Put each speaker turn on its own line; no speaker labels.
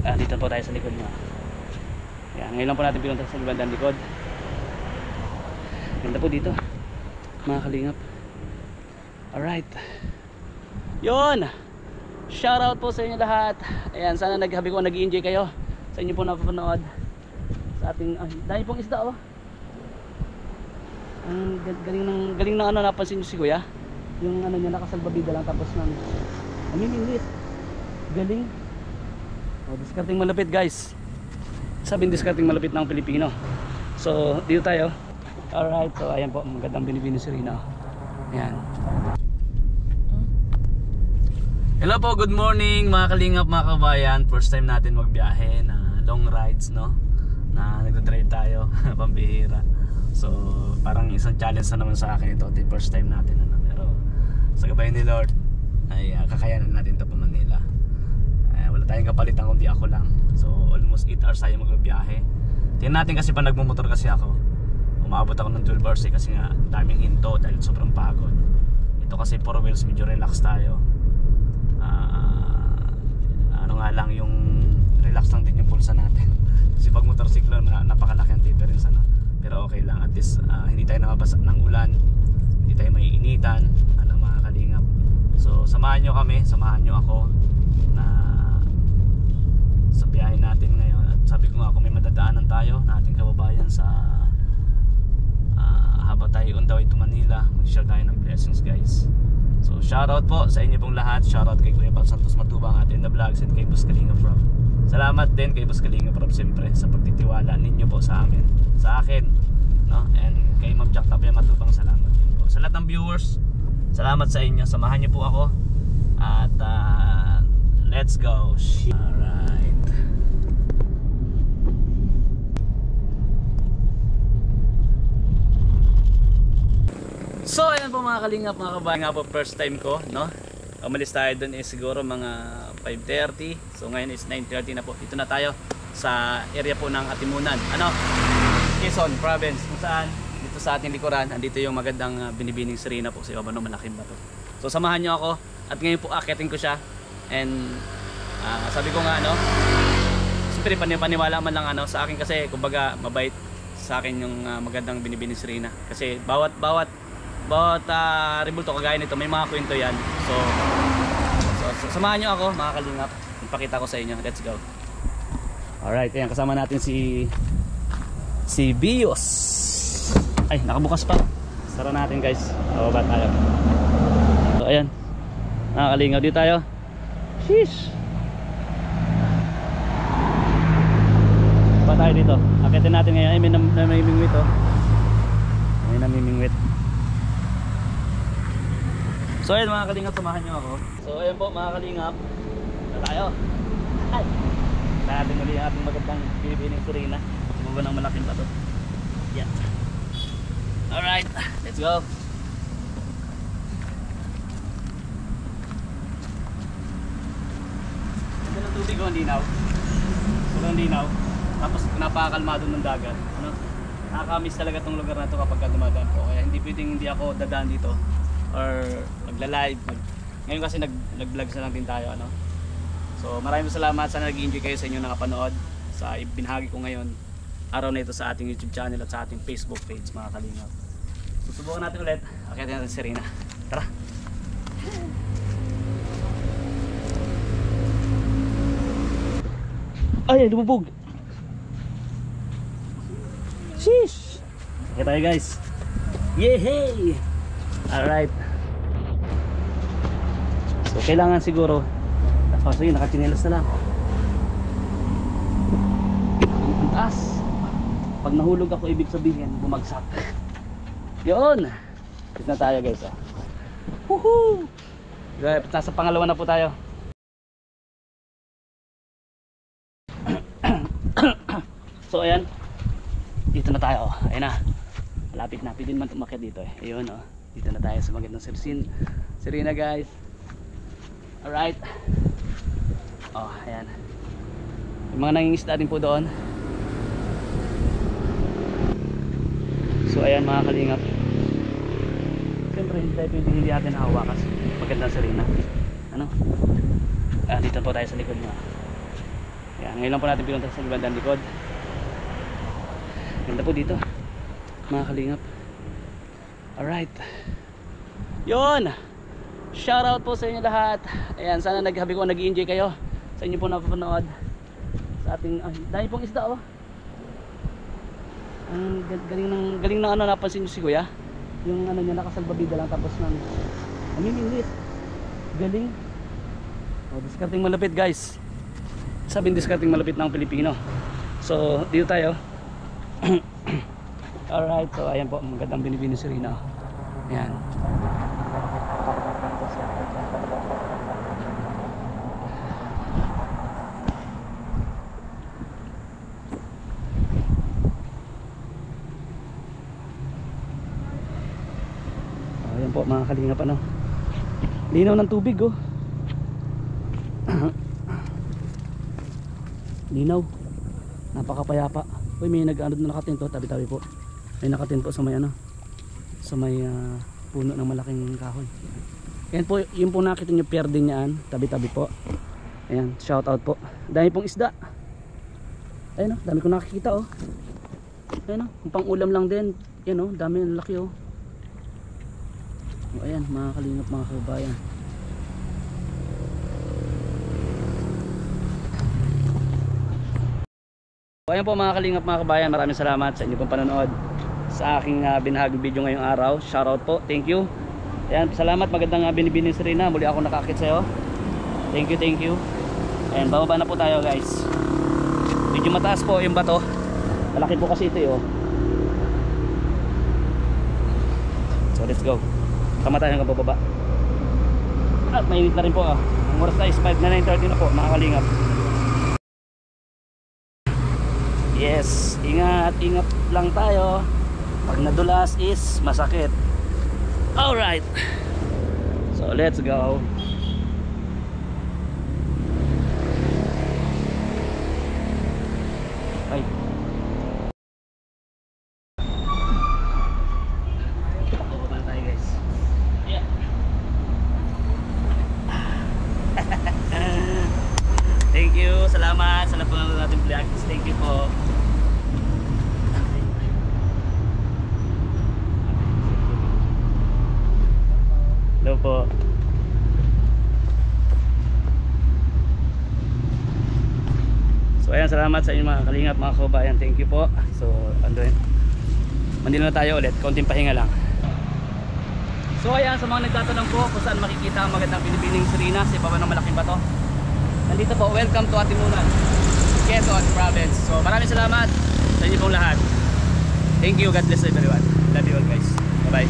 Dito po tayo sa likod nyo. Ayan, ngayon lang po natin pinunta sa bandang likod. Ganda po dito mga kalingap. Alright, yun, shoutout po sa inyo lahat. Ayan, sana naghabi ko nag-enjoy kayo sa inyo po napapanood sa ating dahil pong isda. Oh, ang galing ng ano, napansin nyo si kuya, yung ano niya, nakasalbabida lang tapos nang namimingwit. Galing. Oh, discarding malapit guys. Sabing discarding malapit ng Pilipino. So dito tayo. Alright, so ayan po, magandang binibini si Rina. Ayan. Hello po, good morning mga kalingap, mga kabayan. First time natin magbiyahe na long rides, no? Na nagdadrive tayo, pambihira. So parang isang challenge na naman sa akin ito. Ito yung first time natin, ano? Pero sa gabay ni Lord ay kakayanan natin ito pa Manila. Wala tayong kapalitan kundi ako lang. So almost 8 hours tayo magbiyahe. Tingnan natin kasi pa nagmumotor kasi ako, umabot ako ng 12 hours kasi nga daming hinto dahil sobrang pagod. Ito kasi 4 wheels, medyo relax tayo. Ano nga lang, yung relax lang din yung pulsa natin. Kasi pag motorsiklo napakalaki ang difference, ano? Pero okay lang, at least hindi tayo nakabasa ng ulan, hindi tayo maiinitan, ano mga kalingap. So samahan nyo kami, samahan nyo ako na sa biyahe natin ngayon. At sabi ko nga, kung may madadaanan tayo na ating kababayan sa habang tayo on the way to Manila, mag-share tayo ng blessings guys. So shoutout po sa inyo pong lahat. Shoutout kay Kuya Pal Santos Matubang at in the vlogs, and kay Boss Kalinga Prab. Salamat din kay Boss Kalinga Prab siyempre sa pagtitiwala ninyo po sa amin, sa akin, no? And kay Ma'am Jack Tapia Matubang, salamat din po. Sa lahat ng viewers, salamat sa inyo. Samahan niyo po ako at let's go. Alright. So ayan po mga kalingap, mga kabayan, nga po first time ko, no? Umalis tayo dun siguro mga 5:30. So ngayon is 9:30 na po. Dito na tayo sa area po ng Atimunan, ano? Quezon Province, kung saan dito sa ating likuran, andito yung magandang binibining Serena po sa ibaba ng malaking bato. So samahan nyo ako at ngayon po akitin ko siya. And sabi ko nga, ano, siyempre paniwala man lang, ano, sa akin kasi kumbaga mabait sa akin yung magandang binibining Serena. Kasi bawat rebulto kagaya nito may mga kwento yan. So samahan nyo ako mga kalingap, ipakita ko sa inyo. Let's go. Alright, ayan, kasama natin si Bios. Ay, nakabukas pa. Sara natin guys, bababa tayo. So ayan, nakakalingap dito tayo. Sheesh, pa tayo dito. Akitin natin ngayon. Ay, may namimingwit, oh. May namimingwit. So ayan mga kalingap, samahan nyo ako. So ayan po mga kalingap, na tayo. Ay, natin muli ang ating magandang binibining Serena sa baba ng malaking bato. Yeah. Alright, let's go. Ito ng tubig ko, hindi linaw. Sobrang linaw. Tapos napakalmado ng dagat, ano? Nakakamiss talaga tong lugar na to kapag dumadaan po. Kaya hindi pwedeng hindi ako dadaan dito or magla-live. Ngayon kasi nag-vlogs na lang din tayo, ano? So maraming salamat, sana nag-enjoy kayo sa inyo nakapanood sa ibinahagi ko ngayon araw na ito sa ating YouTube channel at sa ating Facebook page mga kalingap. Susubukan natin ulit, akitin natin si Serena. Tara! Ay, lumubog! Sheesh! Okay tayo guys. Yehey! Alright. So kailangan siguro, sige, nakachinelas na lang. Ang taas. Pag nahulog ako, ibig sabihin bumagsak. Yun! Dito na tayo guys, ah. Woohoo! Nasa pangalawa na po tayo. So ayan, dito na tayo. Ayan na, malapit na. Pwede naman umakyat dito, eh. Ayun, oh. Dito na tayo sa magandang Serena guys. Alright. Oh, ayan. Yung mga nangingisda din po doon. So ayan mga kalingap, siyempre hindi natin hawakan. Magandang Serena, ano? Dito po tayo sa likod niya. Ayan. Ayan, ngayon lang po natin pinunta sa bandang likod. Ganda po dito mga kalingap. Alright, yun, shoutout po sa inyo lahat. Ayan, sana naghabi ko nag-enjoy kayo sa inyo po napapanood sa ating dahil pong isda oh. Ang galing ng ano, napansin nyo si kuya yung ano niya, nakasalbabida lang tapos nang namimilit. Galing. Oh, discarding malapit guys. Sabing discarding malapit ng Pilipino. So dito tayo. Alright, so ayan po, magandang binibini si Rina. Ayan. Ayan po mga kalingap, ano, linaw ng tubig oh. Linaw, napakapayapa. Uy, may nag-ano na nakatinto, tabi-tabi po. May nakatinto sa may ano, sa may puno ng malaking kahoy. Ayan po, yung po nakita nyo pier din yan, tabi-tabi po. Ayan, shout out po. Dami pong isda. Ayan oh, dami ko nakikita oh. Ayan oh, pang ulam lang din. Ayan oh, dami, laki oh. O, ayan mga kalingap, mga kabayan. So, ayan po mga kalingap, mga kabayan, maraming salamat sa inyo pong panonood sa aking binahaging video ngayong araw. Shoutout po, thank you. Ayan, salamat, magandang binibining si Rina. Muli ako nakakit sa'yo. Thank you, thank you. Ayan, bababa na po tayo guys. Medyo mataas po yung bato. Malaki po kasi ito eh oh. So let's go. Tama tayo hanggang bababa. At mainit na rin po ah. Ang oras na is 5 na 9:30 na po mga kalingap. Yes, ingat, ingat lang tayo. Pag nadulas is masakit. Alright, so let's go. Bye. Bababa na tayo guys. Yeah. Thank you, salamat sa lahat po ng ating vlogs. Thank you po. Hello po. So ayan, salamat sa inyo mga kalingap, mga kabayan. Thank you po. So andun, mandito na tayo ulit, konting pahinga lang. So ayan, sa mga nagtatanong po kung saan makikita ang magandang binibining si Rina sa ibaba ng malaking bato, nandito po, welcome to Atimunan, Quezon Province. So maraming salamat sa inyo pong lahat. Thank you, God bless everyone. Love you all guys. Bye bye.